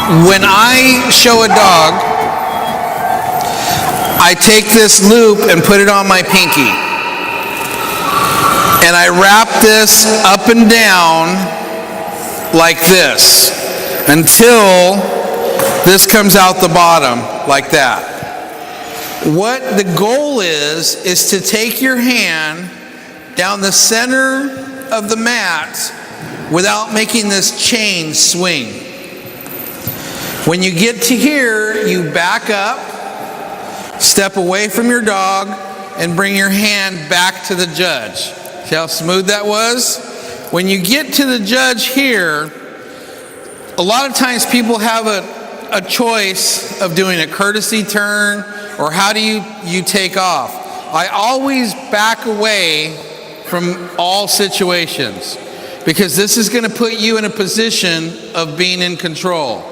When I show a dog, I take this loop and put it on my pinky. And I wrap this up and down like this until this comes out the bottom like that. What the goal is to take your hand down the center of the mat without making this chain swing. When you get to here, you back up, step away from your dog, and bring your hand back to the judge. See how smooth that was? When you get to the judge here, a lot of times people have a choice of doing a courtesy turn or how do you take off. I always back away from all situations because this is going to put you in a position of being in control.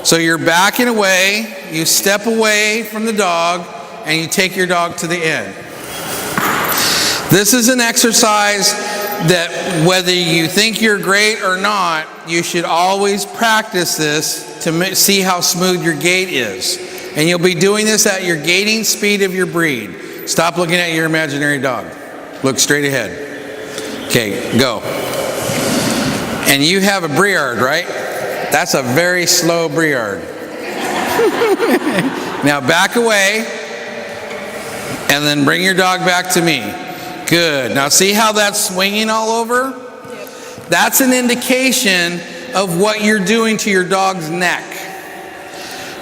So you're backing away, you step away from the dog, and you take your dog to the end. This is an exercise that whether you think you're great or not, you should always practice this to see how smooth your gait is. And you'll be doing this at your gaiting speed of your breed. Stop looking at your imaginary dog. Look straight ahead. Okay, go. And you have a Briard, right? That's a very slow Briard. Now back away and then bring your dog back to me. Good. Now see how that's swinging all over? Yep. That's an indication of what you're doing to your dog's neck.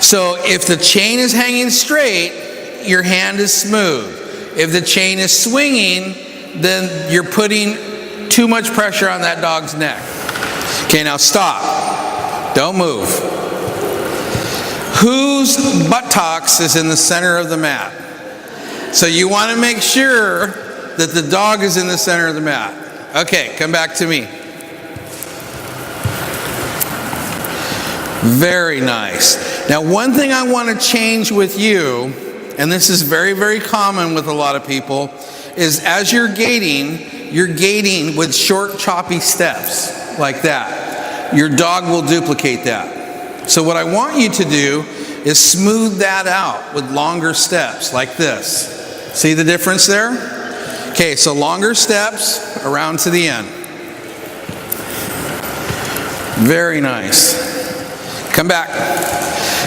So if the chain is hanging straight, your hand is smooth. If the chain is swinging, then you're putting too much pressure on that dog's neck. Okay, now stop. Don't move. Whose buttocks is in the center of the mat? So you want to make sure that the dog is in the center of the mat. Okay, come back to me. Very nice. Now, one thing I want to change with you, and this is very, very common with a lot of people, is as you're gaiting with short, choppy steps like that. Your dog will duplicate that. So what I want you to do is smooth that out with longer steps like this. See the difference there? Okay, so longer steps around to the end. Very nice. Come back.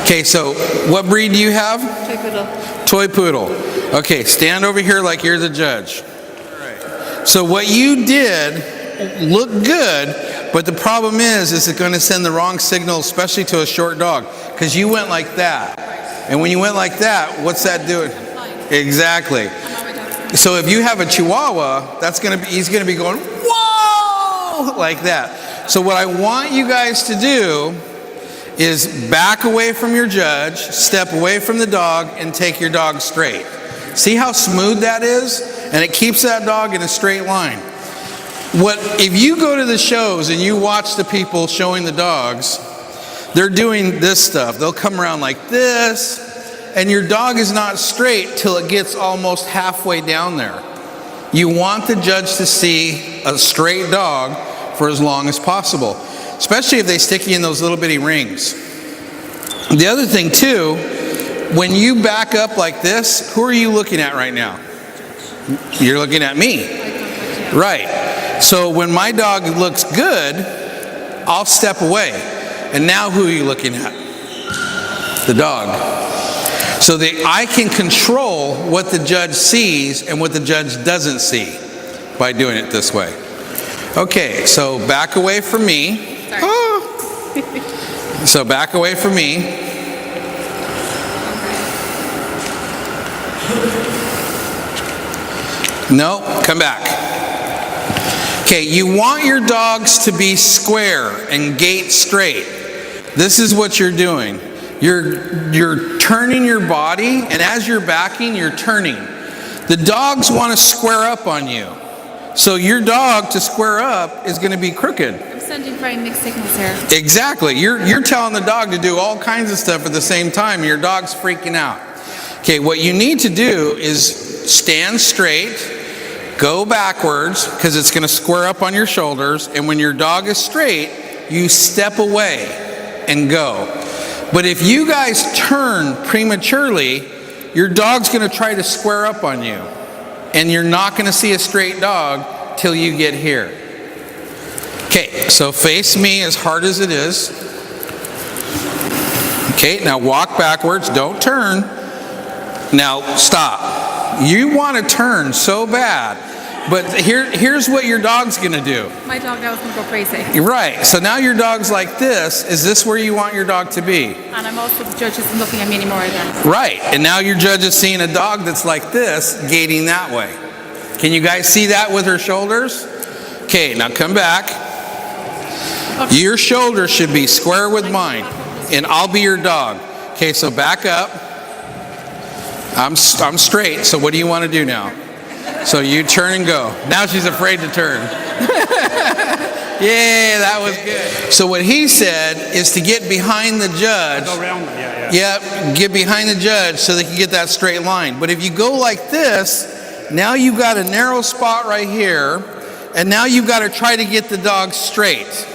Okay, so what breed do you have? Toy Poodle. Toy Poodle. Okay, stand over here like you're the judge. All right. So what you did looked good, but the problem is it's going to send the wrong signal, especially to a short dog, because you went like that. And when you went like that, what's that doing? Exactly. So if you have a Chihuahua, he's going to be going, whoa, like that. So what I want you guys to do is back away from your judge, step away from the dog, and take your dog straight. See how smooth that is? And it keeps that dog in a straight line. If you go to the shows and you watch the people showing the dogs, they're doing this stuff. They'll come around like this, and your dog is not straight till it gets almost halfway down there. You want the judge to see a straight dog for as long as possible, especially if they stick you in those little bitty rings. The other thing too, when you back up like this, who are you looking at right now? You're looking at me. Right. So when my dog looks good, I'll step away. And now who are you looking at? The dog. So I can control what the judge sees and what the judge doesn't see by doing it this way. Okay, so back away from me. Oh. So back away from me. No, come back. Okay, you want your dogs to be square and gait straight. This is what you're doing. You're turning your body, and as you're backing, you're turning. The dogs want to square up on you. So your dog to square up is going to be crooked. I'm sending very mixed signals here. Exactly. You're telling the dog to do all kinds of stuff at the same time, and your dog's freaking out. Okay, what you need to do is stand straight, go backwards, because it's going to square up on your shoulders, and when your dog is straight, you step away and go. But if you guys turn prematurely, your dog's going to try to square up on you. And you're not going to see a straight dog till you get here. Okay, so face me as hard as it is. Okay, now walk backwards, don't turn. Now stop. You want to turn so bad, but here's what your dog's going to do. My dog now is going to go crazy. Right, so now your dog's like this. Is this where you want your dog to be? And I'm also, the judge isn't looking at me anymore again. Right, and now your judge is seeing a dog that's like this, gating that way. Can you guys see that with her shoulders? Okay, now come back. Okay. Your shoulders should be square with mine, and I'll be your dog. Okay, so back up. I'm straight, so what do you want to do now? So you turn and go. Now she's afraid to turn. Yeah, that was good. So what he said is to get behind the judge. Go around them, yeah. Yep, get behind the judge so they can get that straight line. But if you go like this, now you've got a narrow spot right here, and now you've got to try to get the dog straight.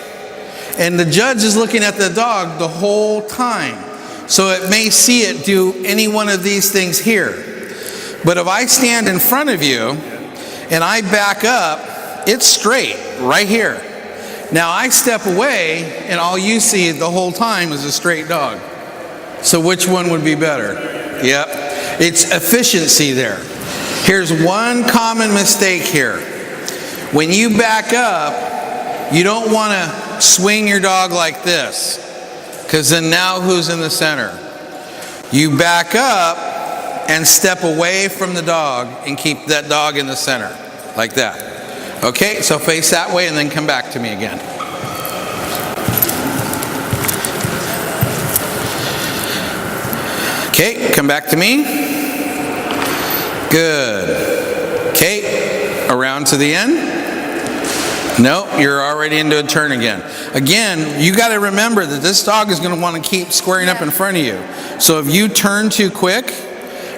And the judge is looking at the dog the whole time. So it may see it do any one of these things here. But if I stand in front of you and I back up, it's straight right here. Now I step away and all you see the whole time is a straight dog. So which one would be better? Yep. It's efficiency there. Here's one common mistake here. When you back up, you don't want to swing your dog like this, because then now who's in the center? You back up and step away from the dog and keep that dog in the center, like that. Okay, so face that way and then come back to me again. Okay, come back to me. Good. Okay, around to the end. No, you're already into a turn again. Again, you got to remember that this dog is going to want to keep squaring up in front of you. So if you turn too quick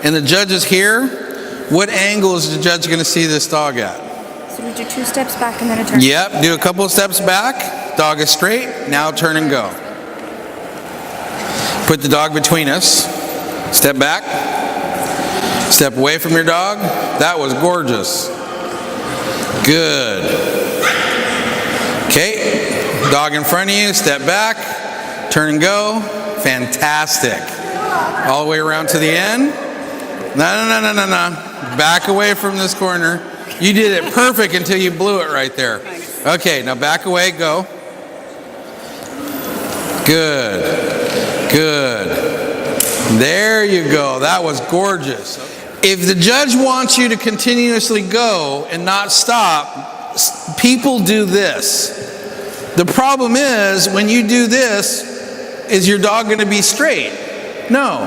and the judge is here, what angle is the judge going to see this dog at? So we do 2 steps back and then a turn. Yep, do a couple of steps back. Dog is straight. Now turn and go. Put the dog between us. Step back. Step away from your dog. That was gorgeous. Good. Okay, dog in front of you, step back, turn and go. Fantastic. All the way around to the end. No. Back away from this corner. You did it perfect until you blew it right there. Okay, now back away, go. Good. There you go. That was gorgeous. If the judge wants you to continuously go and not stop, people do this. The problem is, when you do this, is your dog going to be straight? No.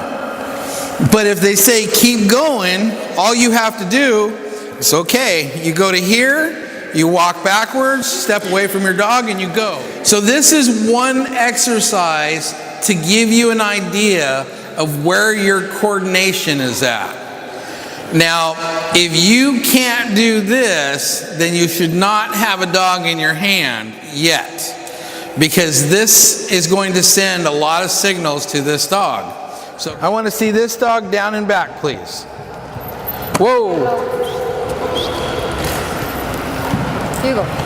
But if they say keep going, all you have to do, it's okay. You go to here, you walk backwards, step away from your dog, and you go. So this is one exercise to give you an idea of where your coordination is at. Now, if you can't do this, then you should not have a dog in your hand yet, because this is going to send a lot of signals to this dog. So I want to see this dog down and back, please. Whoa. Here you go.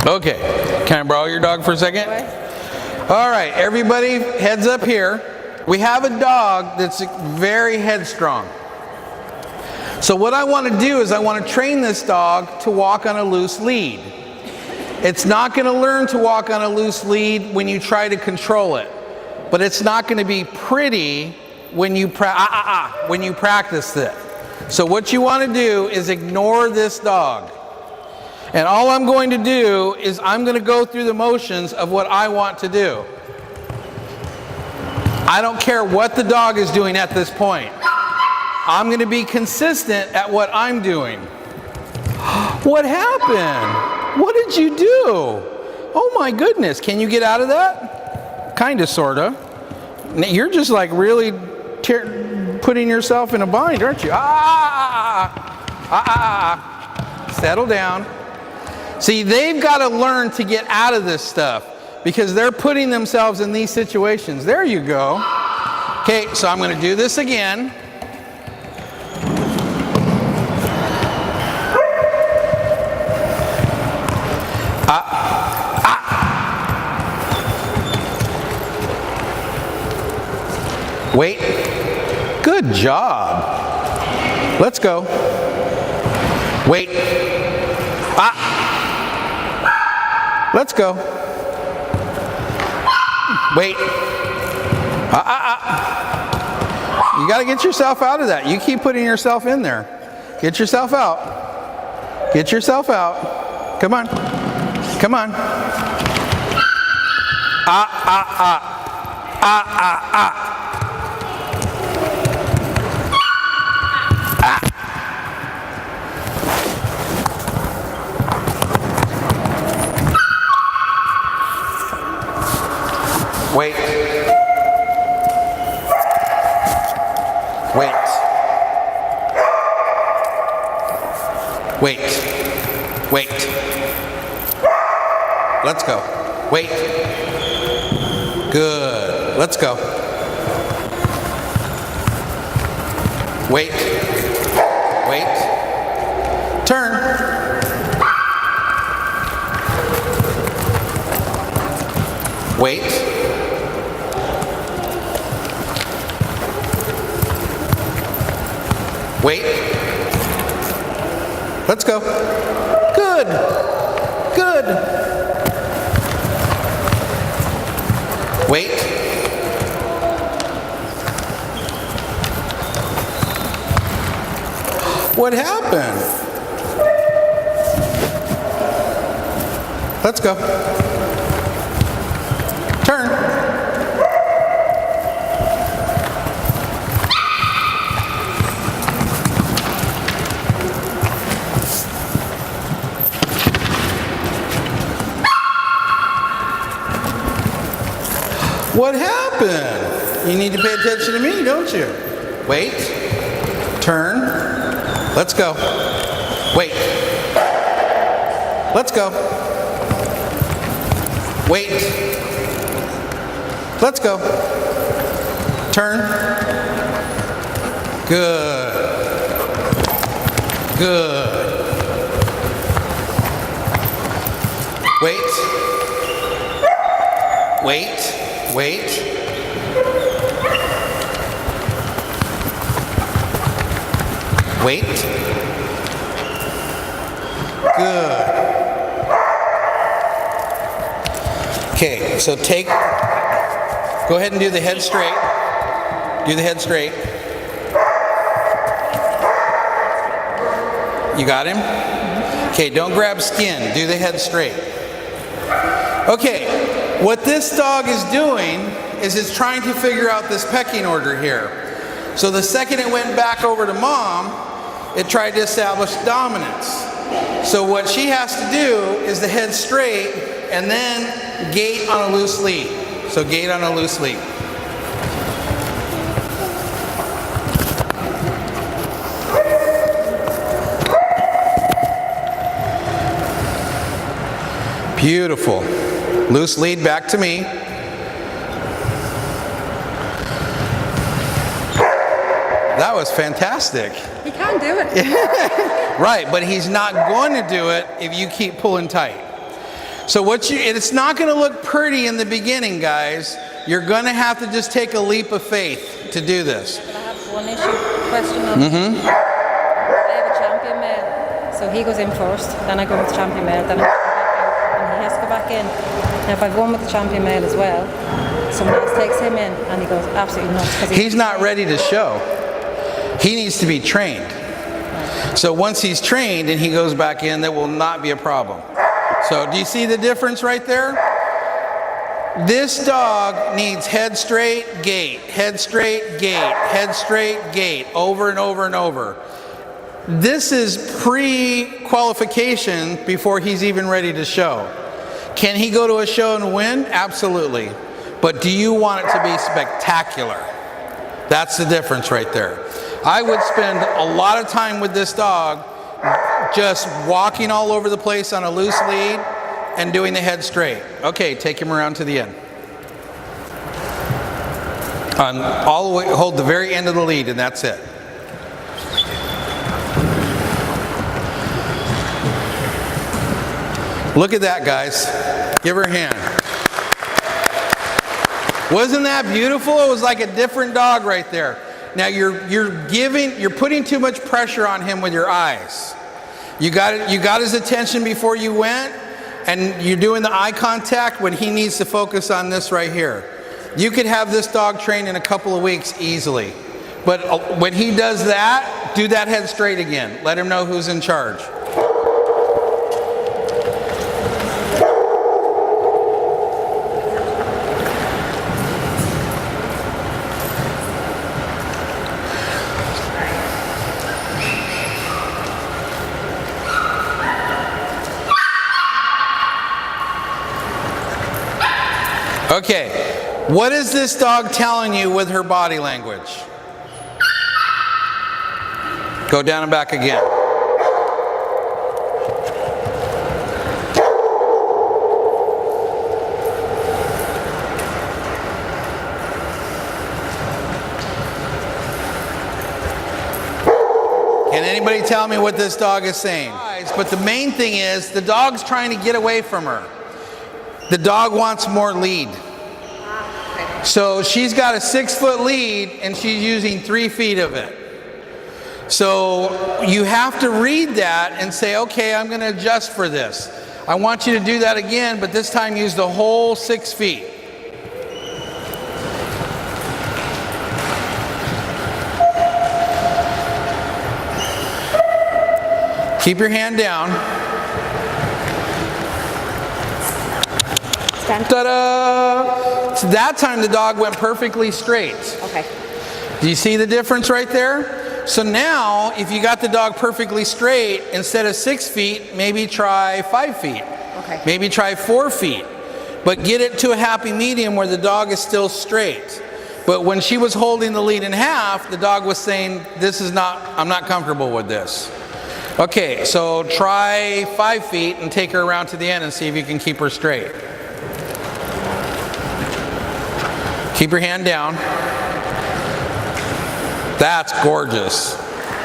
Okay, can I borrow your dog for a second? All right, everybody, heads up here. We have a dog that's very headstrong. So what I want to do is I want to train this dog to walk on a loose lead. It's not going to learn to walk on a loose lead when you try to control it, but it's not going to be pretty when you practice it. So what you want to do is ignore this dog. And all I'm going to do is I'm going to go through the motions of what I want to do. I don't care what the dog is doing at this point. I'm going to be consistent at what I'm doing. What happened? What did you do? Oh my goodness. Can you get out of that? Kind of, sort of. You're just like really putting yourself in a bind, aren't you? Settle down. See, they've got to learn to get out of this stuff because they're putting themselves in these situations. There you go. Okay, so I'm going to do this again. Wait. Good job. Let's go. Wait. Let's go. Wait. You got to get yourself out of that. You keep putting yourself in there. Get yourself out. Get yourself out. Come on. Come on. Wait. Wait. Wait. Wait. Let's go. Wait. Good. Let's go. Wait. Wait. Turn. Wait. Wait. Let's go. Good. Good. Wait. What happened? Let's go. Turn. What happened? You need to pay attention to me, don't you? Wait. Turn. Let's go. Wait. Let's go. Wait. Let's go. Turn. Good. Good. Wait. Wait. Wait. Wait. Good. Okay, so go ahead and do the head straight. Do the head straight. You got him? Okay, don't grab skin. Do the head straight. Okay. What this dog is doing is it's trying to figure out this pecking order here. So the second it went back over to mom, it tried to establish dominance. So what she has to do is the head straight and then gait on a loose lead. So gait on a loose lead. Beautiful. Loose lead back to me. That was fantastic. He can do it. Right, but he's not going to do it if you keep pulling tight. So it's not going to look pretty in the beginning, guys. You're going to have to just take a leap of faith to do this. But I have one question on I have a champion male, so he goes in first, then I go with the champion male, then I have to go back in, and he has to go back in. Now if I've won with the champion male as well, someone else takes him in and he goes absolutely nuts. He's not ready to show. He needs to be trained. So once he's trained and he goes back in, there will not be a problem. So do you see the difference right there? This dog needs head straight, gait, head straight, gait, head straight, gait, over and over and over. This is pre-qualification before he's even ready to show. Can he go to a show and win? Absolutely. But do you want it to be spectacular? That's the difference right there. I would spend a lot of time with this dog just walking all over the place on a loose lead and doing the head straight. Okay, take him around to the end. All the way, hold the very end of the lead, and that's it. Look at that, guys. Give her a hand. Wasn't that beautiful? It was like a different dog right there. Now you're putting too much pressure on him with your eyes. You got his attention before you went, and you're doing the eye contact when he needs to focus on this right here. You could have this dog trained in a couple of weeks easily. But when he does that, do that head straight again. Let him know who's in charge. Okay, what is this dog telling you with her body language? Go down and back again. Can anybody tell me what this dog is saying? But the main thing is the dog's trying to get away from her. The dog wants more lead. So she's got a 6-foot lead and she's using 3 feet of it. So you have to read that and say, okay, I'm going to adjust for this. I want you to do that again, but this time use the whole 6 feet. Keep your hand down. Ta-da! So that time the dog went perfectly straight. Okay. Do you see the difference right there? So now, if you got the dog perfectly straight, instead of 6 feet, maybe try 5 feet. Okay. Maybe try 4 feet. But get it to a happy medium where the dog is still straight. But when she was holding the lead in half, the dog was saying, I'm not comfortable with this. Okay, so try 5 feet and take her around to the end and see if you can keep her straight. Keep your hand down. That's gorgeous.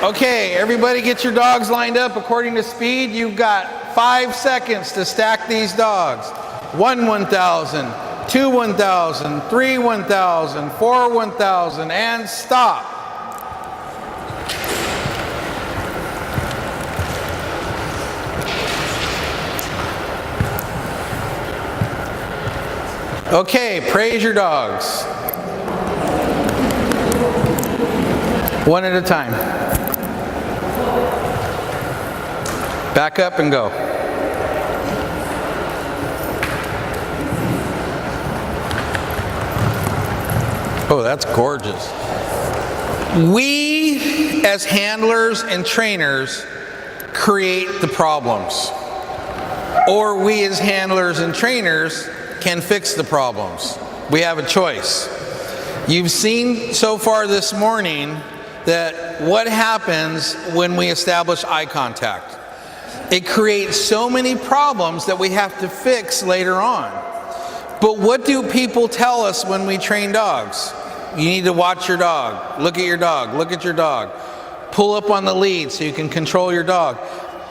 Okay, everybody get your dogs lined up according to speed. You've got 5 seconds to stack these dogs. 1 1,000, 2 1,000, 3 1,000, 4 1,000, and stop. Okay, praise your dogs. One at a time. Back up and go. Oh, that's gorgeous. We, as handlers and trainers, create the problems. Or we, as handlers and trainers, can fix the problems. We have a choice. You've seen so far this morning that what happens when we establish eye contact. It creates so many problems that we have to fix later on. But what do people tell us when we train dogs? You need to watch your dog. Look at your dog. Look at your dog. Pull up on the lead so you can control your dog.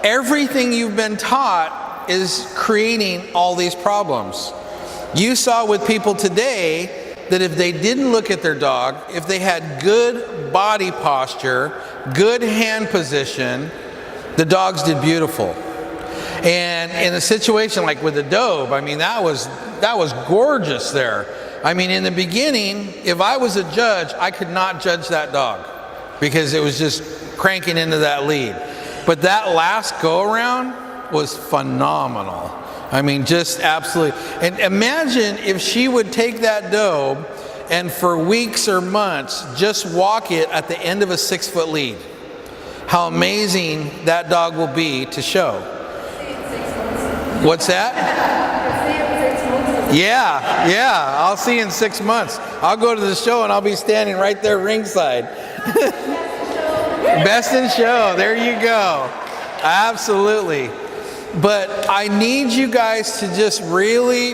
Everything you've been taught is creating all these problems. You saw with people today that if they didn't look at their dog, if they had good body posture, good hand position, the dogs did beautiful. And in a situation like with the Dobe, I mean, that was gorgeous there. I mean, in the beginning, if I was a judge, I could not judge that dog because it was just cranking into that lead. But that last go around was phenomenal. I mean, just absolutely. And imagine if she would take that doe and for weeks or months just walk it at the end of a 6-foot lead. How amazing that dog will be to show. What's that? Yeah, I'll see you in 6 months. I'll go to the show and I'll be standing right there ringside. Best in show, there you go. Absolutely. But I need you guys to just really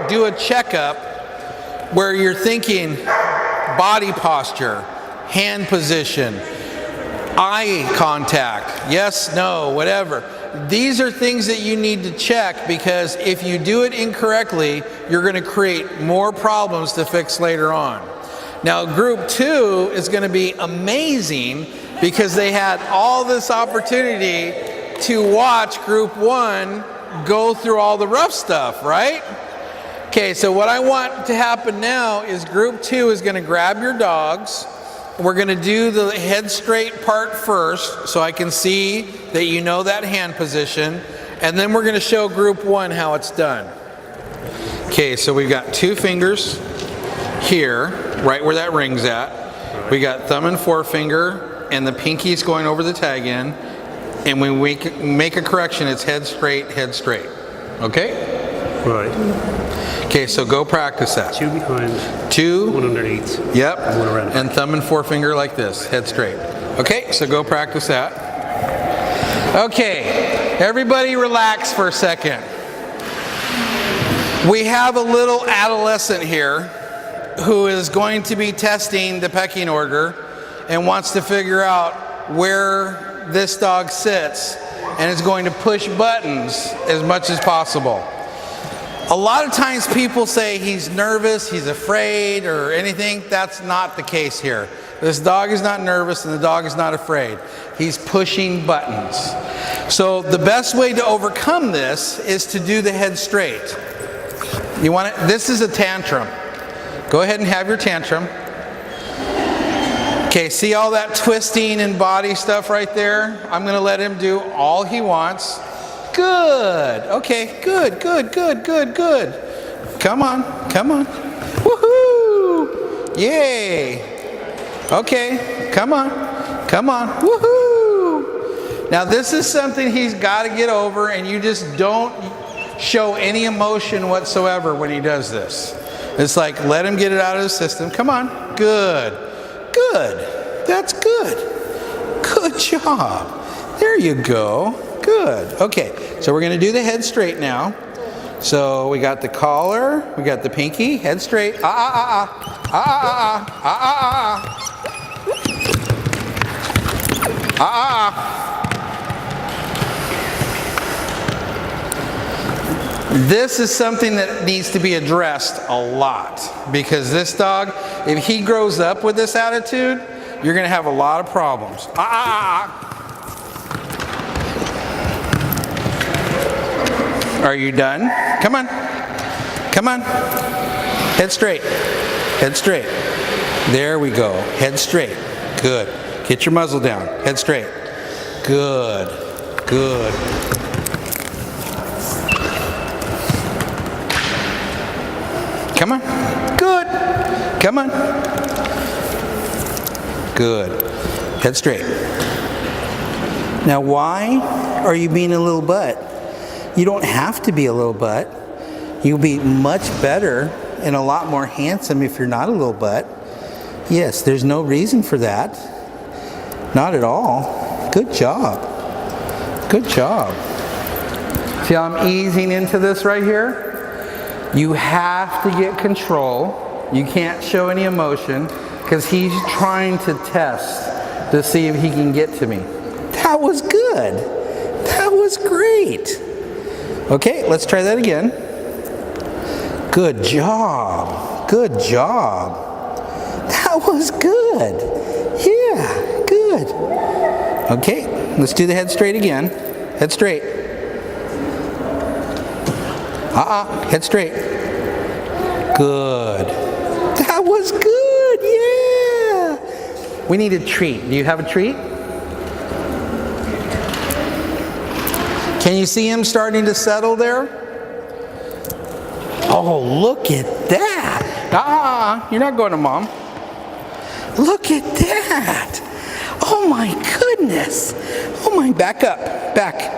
do a checkup where you're thinking body posture, hand position, eye contact, yes, no, whatever. These are things that you need to check, because if you do it incorrectly, you're going to create more problems to fix later on. Now, group 2 is going to be amazing because they had all this opportunity to watch group 1 go through all the rough stuff, right? Okay, so what I want to happen now is group 2 is going to grab your dogs. We're going to do the head straight part first so I can see that you know that hand position. And then we're going to show group 1 how it's done. Okay, so we've got 2 fingers here, right where that ring's at. We got thumb and forefinger, and the pinky's going over the tag end. And when we make a correction, it's head straight, okay? Right. Okay, so go practice that. 2 behind. 2. 1 underneath. Yep. And 1 around. And thumb and forefinger like this, head straight. Okay, so go practice that. Okay, everybody relax for a second. We have a little adolescent here who is going to be testing the pecking order and wants to figure out where this dog sits, and is going to push buttons as much as possible. A lot of times people say he's nervous, he's afraid, or anything. That's not the case here. This dog is not nervous and the dog is not afraid. He's pushing buttons. So the best way to overcome this is to do the head straight. You want it? This is a tantrum. Go ahead and have your tantrum. Okay, see all that twisting and body stuff right there? I'm going to let him do all he wants. Good. Okay, good. Come on. Woohoo! Yay! Okay, come on. Woohoo! Now this is something he's got to get over, and you just don't show any emotion whatsoever when he does this. It's like, let him get it out of his system. Come on. Good. That's good. Good job. There you go. Good. Okay, so we're going to do the head straight now. So we got the collar, we got the pinky, head straight. This is something that needs to be addressed a lot, because this dog, if he grows up with this attitude, you're going to have a lot of problems. Are you done? Come on. Head straight. There we go. Head straight. Good. Get your muzzle down. Head straight. Good. Come on. Good. Come on. Good. Head straight. Now, why are you being a little butt? You don't have to be a little butt. You'll be much better and a lot more handsome if you're not a little butt. Yes, there's no reason for that. Not at all. Good job. See how I'm easing into this right here? You have to get control. You can't show any emotion, because he's trying to test to see if he can get to me. That was good. That was great. Okay, let's try that again. Good job. That was good. Yeah, good. Okay, let's do the head straight again. Head straight. Head straight. Good. That was good. Yeah. We need a treat. Do you have a treat? Can you see him starting to settle there? Oh, look at that. You're not going to mom. Look at that. Oh my goodness. Oh my, back up. Back.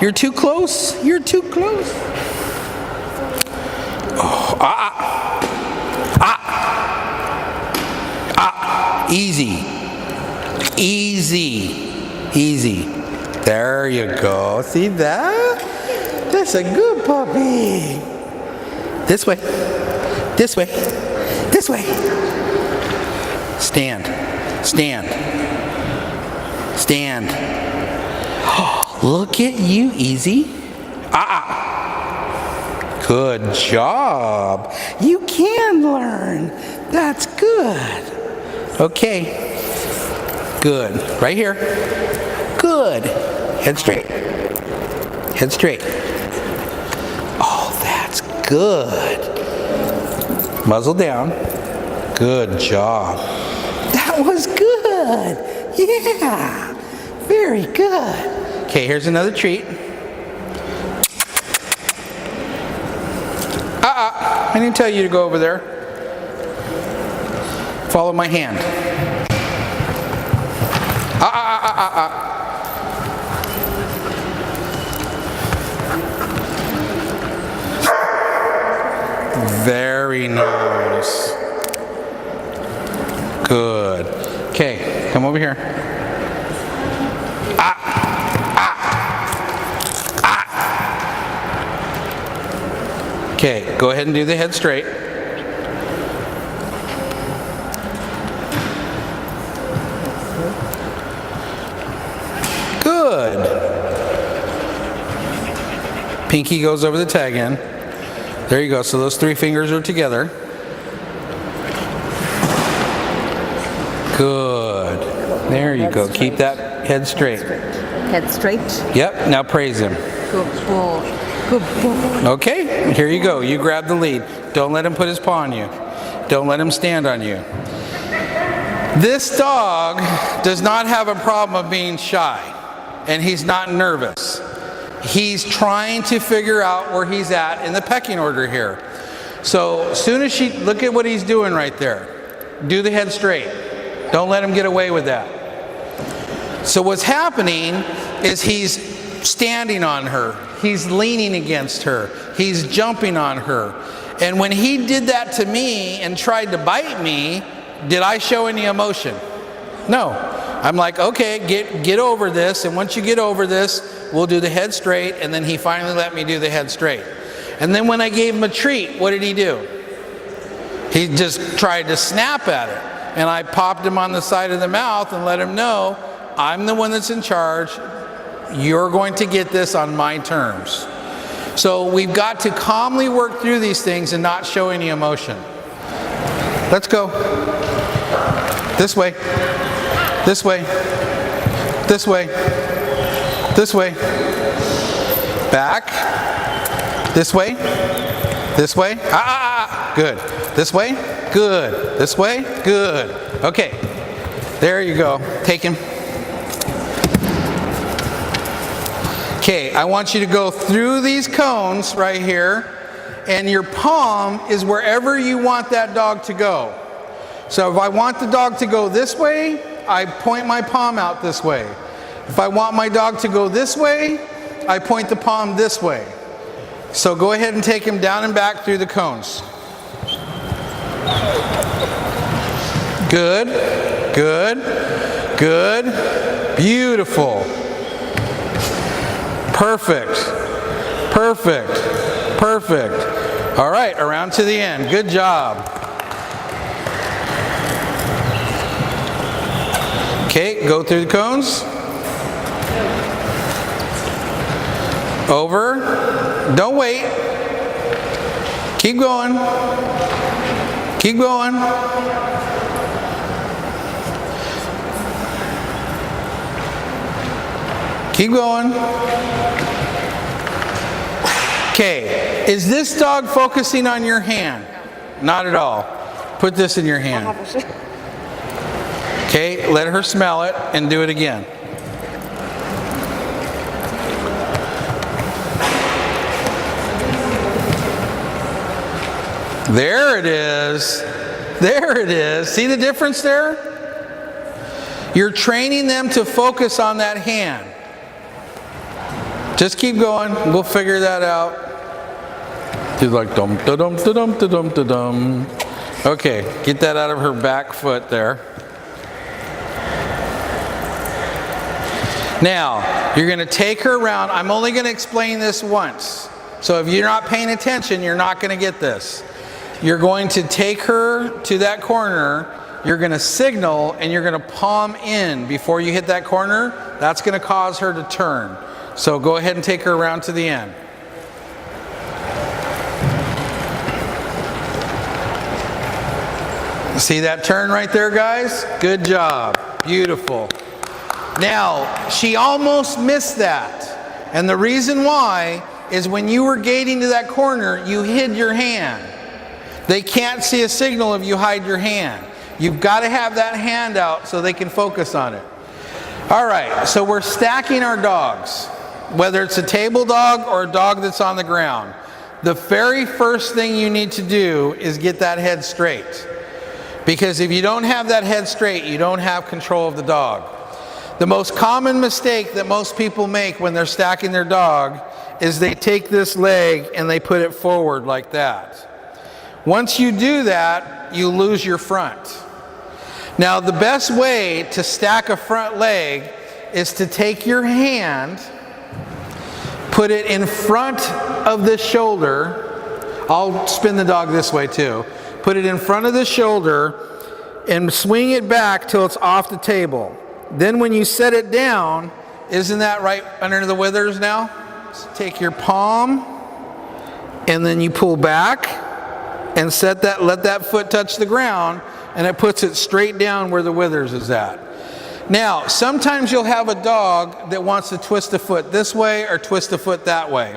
You're too close. You're too close. Oh, Easy. There you go. See that? That's a good puppy. This way. Stand. Look at you, easy. Good job. You can learn. That's good. Okay. Good. Right here. Good. Head straight. Oh, that's good. Muzzle down. Good job. That was good. Yeah. Very good. Okay, here's another treat. I didn't tell you to go over there. Follow my hand. Very nice. Good. Okay, come over here. Okay, go ahead and do the head straight. Good. Pinky goes over the tag end. There you go. So those 3 fingers are together. Good. There you go. Keep that head straight. Head straight. Yep. Now praise him. Good boy. Good boy. Okay. Here you go. You grab the lead. Don't let him put his paw on you. Don't let him stand on you. This dog does not have a problem of being shy, and he's not nervous. He's trying to figure out where he's at in the pecking order here. So as soon as look at what he's doing right there. Do the head straight. Don't let him get away with that. So what's happening is he's standing on her. He's leaning against her. He's jumping on her. And when he did that to me and tried to bite me, did I show any emotion? No. I'm like, okay, get over this, and once you get over this, we'll do the head straight, and then he finally let me do the head straight. And then when I gave him a treat, what did he do? He just tried to snap at it. And I popped him on the side of the mouth and let him know, I'm the one that's in charge. You're going to get this on my terms. So we've got to calmly work through these things and not show any emotion. Let's go. This way. This way. This way. This way. Back. This way. This way. Good. This way. Good. This way. Good. Okay. There you go. Take him. Okay, I want you to go through these cones right here, and your palm is wherever you want that dog to go. So if I want the dog to go this way, I point my palm out this way. If I want my dog to go this way, I point the palm this way. So go ahead and take him down and back through the cones. Good, good, good, beautiful. Perfect, perfect, perfect. All right, around to the end. Good job. Okay, go through the cones. Over. Don't wait. Keep going. Keep going. Keep going. Okay, is this dog focusing on your hand? Not at all. Put this in your hand. Okay, let her smell it and do it again. There it is. There it is. See the difference there? You're training them to focus on that hand. Just keep going. We'll figure that out. She's like dum da dum da dum da dum da dum. Okay, get that out of her back foot there. Now, you're going to take her around. I'm only going to explain this once. So if you're not paying attention, you're not going to get this. You're going to take her to that corner. You're going to signal and you're going to palm in before you hit that corner. That's going to cause her to turn. So go ahead and take her around to the end. See that turn right there, guys? Good job. Beautiful. Now, she almost missed that. And the reason why is when you were gating to that corner, you hid your hand. They can't see a signal if you hide your hand. You've got to have that hand out so they can focus on it. All right, so we're stacking our dogs, whether it's a table dog or a dog that's on the ground. The very first thing you need to do is get that head straight. Because if you don't have that head straight, you don't have control of the dog. The most common mistake that most people make when they're stacking their dog is they take this leg and they put it forward like that. Once you do that, you lose your front. Now, the best way to stack a front leg is to take your hand, put it in front of the shoulder. I'll spin the dog this way too. Put it in front of the shoulder and swing it back till it's off the table. Then when you set it down, isn't that right under the withers now? So take your palm and then you pull back and set that, let that foot touch the ground, and it puts it straight down where the withers is at. Now, sometimes you'll have a dog that wants to twist a foot this way or twist a foot that way.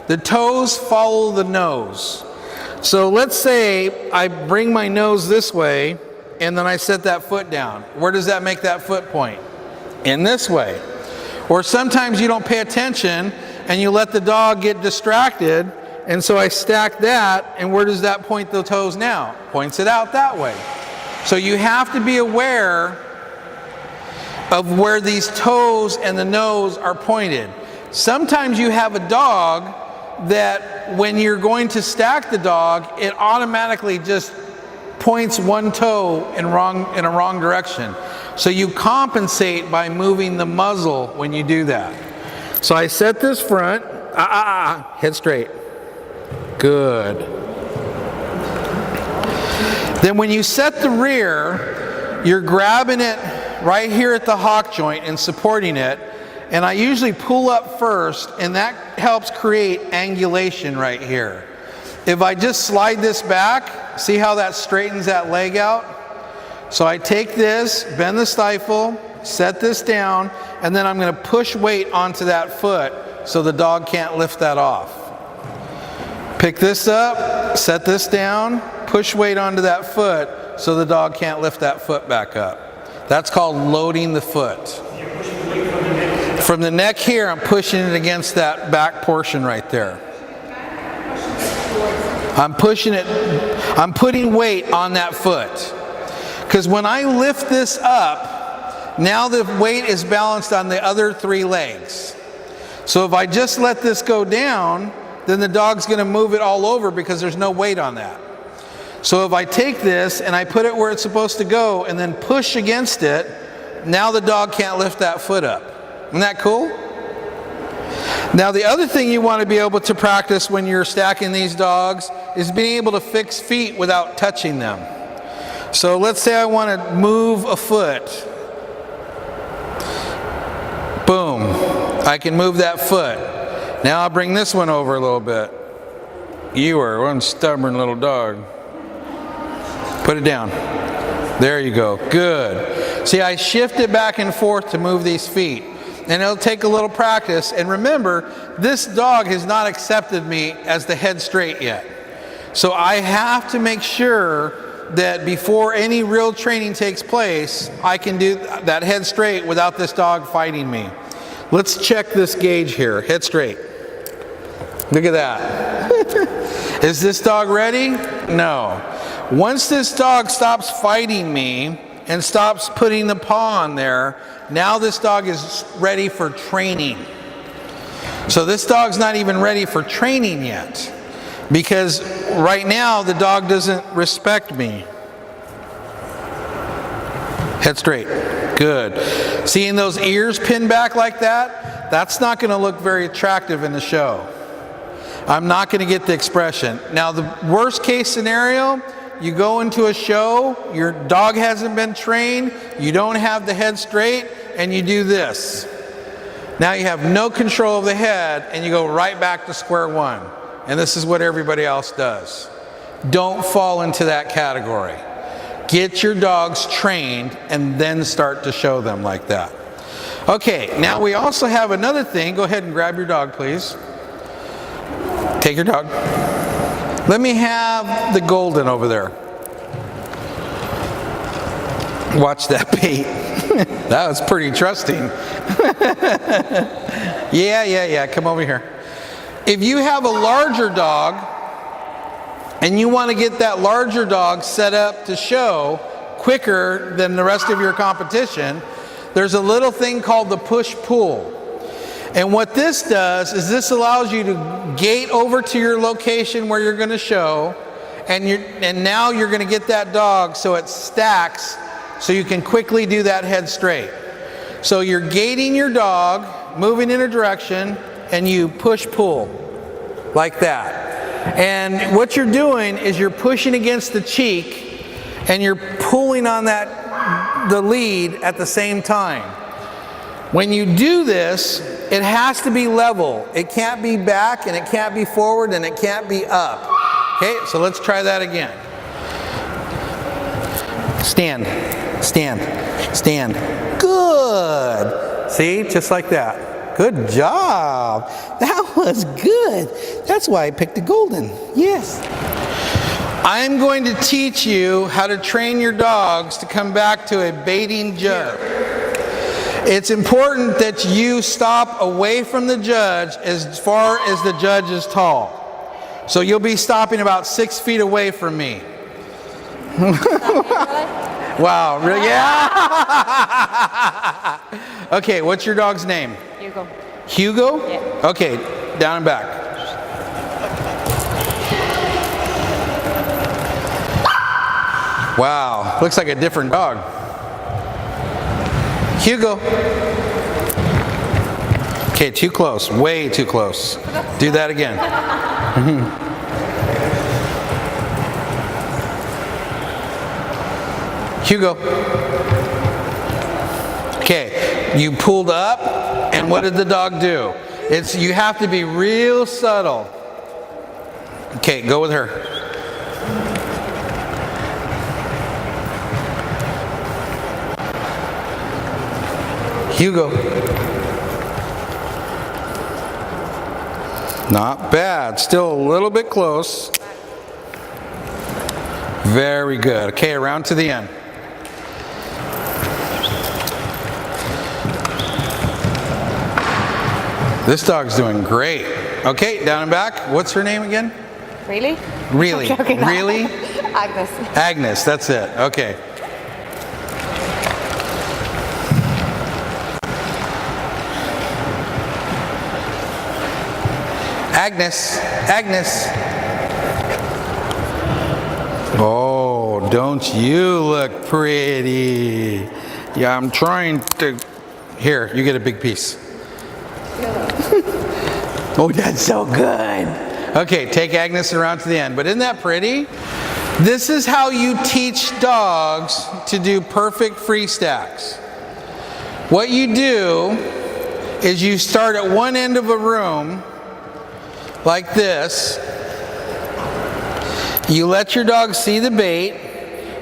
The toes follow the nose. So let's say I bring my nose this way and then I set that foot down. Where does that make that foot point? In this way. Or sometimes you don't pay attention and you let the dog get distracted, and so I stack that, and where does that point the toes now? Points it out that way. So you have to be aware of where these toes and the nose are pointed. Sometimes you have a dog that when you're going to stack the dog, it automatically just points one toe in a wrong direction. So you compensate by moving the muzzle when you do that. So I set this front, head straight. Good. Then when you set the rear, you're grabbing it right here at the hock joint and supporting it. And I usually pull up first, and that helps create angulation right here. If I just slide this back, see how that straightens that leg out? So I take this, bend the stifle, set this down, and then I'm going to push weight onto that foot so the dog can't lift that off. Pick this up, set this down, push weight onto that foot so the dog can't lift that foot back up. That's called loading the foot. From the neck here, I'm pushing it against that back portion right there. I'm pushing it, I'm putting weight on that foot. Because when I lift this up, now the weight is balanced on the other three legs. So if I just let this go down, then the dog's going to move it all over because there's no weight on that. So if I take this and I put it where it's supposed to go and then push against it, now the dog can't lift that foot up. Isn't that cool? Now the other thing you want to be able to practice when you're stacking these dogs is being able to fix feet without touching them. So let's say I want to move a foot. Boom. I can move that foot. Now I'll bring this one over a little bit. You are one stubborn little dog. Put it down. There you go. Good. See, I shift it back and forth to move these feet. And it'll take a little practice. And remember, this dog has not accepted me as the head straight yet. So I have to make sure that before any real training takes place, I can do that head straight without this dog fighting me. Let's check this gauge here. Head straight. Look at that. Is this dog ready? No. Once this dog stops fighting me and stops putting the paw on there, now this dog is ready for training. So this dog's not even ready for training yet, because right now the dog doesn't respect me. Head straight. Good. Seeing those ears pinned back like that, that's not going to look very attractive in the show. I'm not going to get the expression. Now, the worst case scenario, you go into a show, your dog hasn't been trained, you don't have the head straight, and you do this. Now you have no control of the head, and you go right back to square one. And this is what everybody else does. Don't fall into that category. Get your dogs trained and then start to show them like that. Okay, now we also have another thing. Go ahead and grab your dog, please. Take your dog. Let me have the golden over there. Watch that bait. That was pretty trusting. Yeah. Come over here. If you have a larger dog and you want to get that larger dog set up to show quicker than the rest of your competition, there's a little thing called the push-pull. And what this does is this allows you to gate over to your location where you're going to show, and now you're going to get that dog so it stacks so you can quickly do that head straight. So you're gating your dog, moving in a direction, and you push-pull like that. And what you're doing is you're pushing against the cheek and you're pulling on the lead at the same time. When you do this, it has to be level. It can't be back, and it can't be forward, and it can't be up. Okay, so let's try that again. Stand. Good. See, just like that. Good job. That was good. That's why I picked the golden. Yes. I'm going to teach you how to train your dogs to come back to a baiting judge. It's important that you stop away from the judge as far as the judge is tall. So you'll be stopping about 6 feet away from me. Wow, really? Yeah. Okay, what's your dog's name? Hugo. Hugo? Yeah. Okay, down and back. Wow, looks like a different dog. Hugo. Okay, too close, way too close. Do that again. Hugo. Okay, you pulled up, and what did the dog do? You have to be real subtle. Okay, go with her. Hugo. Not bad. Still a little bit close. Very good. Okay, around to the end. This dog's doing great. Okay, down and back. What's her name again? Really? Really? Really? Agnes. Agnes, that's it. Okay. Agnes. Oh, don't you look pretty? Yeah, I'm trying to. Here, you get a big piece. Oh, that's so good. Okay, take Agnes around to the end. But isn't that pretty? This is how you teach dogs to do perfect free stacks. What you do is you start at one end of a room like this. You let your dog see the bait.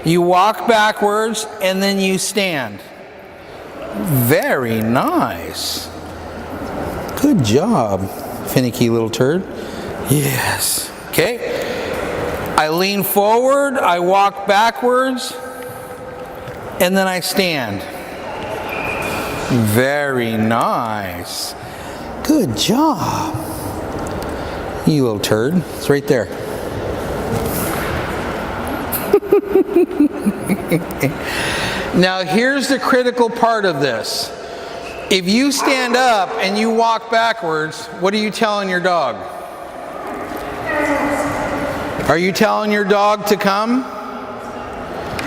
You walk backwards and then you stand. Very nice. Good job, finicky little turd. Yes. Okay. I lean forward, I walk backwards, and then I stand. Very nice. Good job. You little turd. It's right there. Now here's the critical part of this. If you stand up and you walk backwards, what are you telling your dog? Are you telling your dog to come?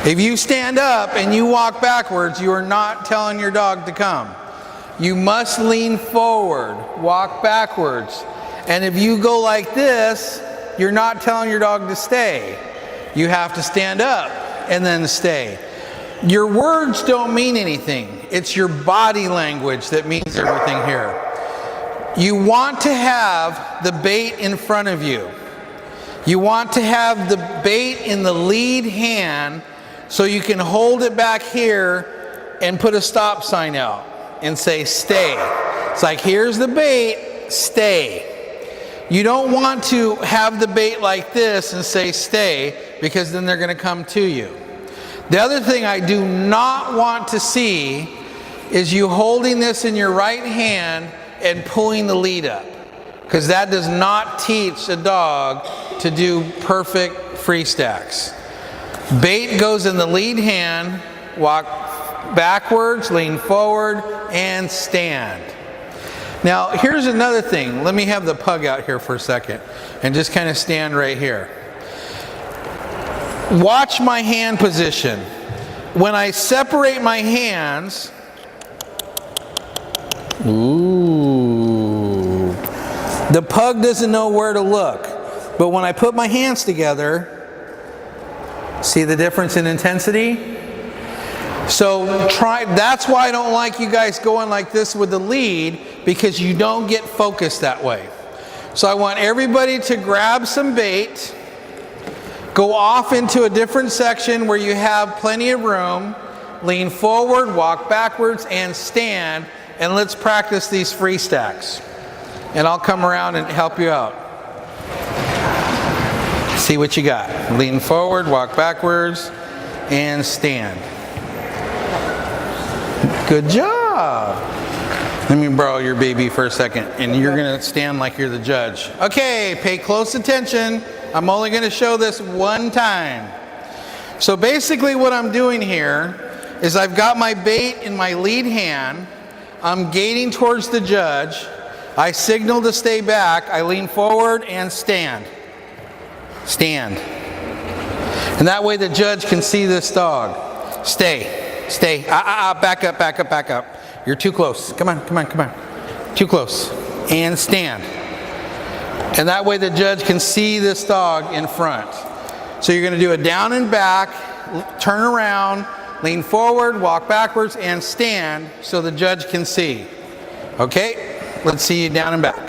If you stand up and you walk backwards, you are not telling your dog to come. You must lean forward, walk backwards. And if you go like this, you're not telling your dog to stay. You have to stand up and then stay. Your words don't mean anything. It's your body language that means everything here. You want to have the bait in front of you. You want to have the bait in the lead hand so you can hold it back here and put a stop sign out and say stay. It's like, here's the bait, stay. You don't want to have the bait like this and say stay, because then they're going to come to you. The other thing I do not want to see is you holding this in your right hand and pulling the lead up, because that does not teach a dog to do perfect free stacks. Bait goes in the lead hand, walk backwards, lean forward, and stand. Now, here's another thing. Let me have the pug out here for a second and just kind of stand right here. Watch my hand position. When I separate my hands, ooh, the pug doesn't know where to look. But when I put my hands together, see the difference in intensity? So that's why I don't like you guys going like this with the lead, because you don't get focused that way. So I want everybody to grab some bait, go off into a different section where you have plenty of room, lean forward, walk backwards, and stand, and let's practice these free stacks. And I'll come around and help you out. See what you got. Lean forward, walk backwards, and stand. Good job. Let me borrow your baby for a second, and you're going to stand like you're the judge. Okay, pay close attention. I'm only going to show this one time. So basically what I'm doing here is I've got my bait in my lead hand. I'm gating towards the judge. I signal to stay back. I lean forward and stand. Stand. And that way the judge can see this dog. Stay. Stay. Back up, back up, back up. You're too close. Come on, come on, come on. Too close. And stand. And that way the judge can see this dog in front. So you're going to do a down and back, turn around, lean forward, walk backwards, and stand so the judge can see. Okay? Let's see you down and back.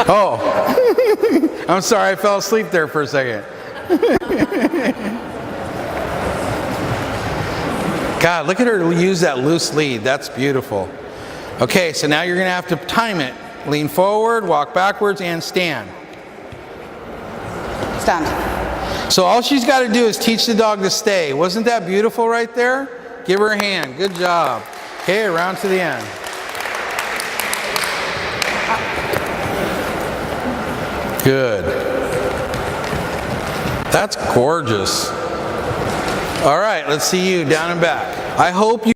Oh, I'm sorry, I fell asleep there for a second. God, look at her use that loose lead. That's beautiful. Okay, so now you're going to have to time it. Lean forward, walk backwards, and stand. Stand. So all she's got to do is teach the dog to stay. Wasn't that beautiful right there? Give her a hand. Good job. Okay, around to the end. Good. That's gorgeous. All right, let's see you down and back. I hope you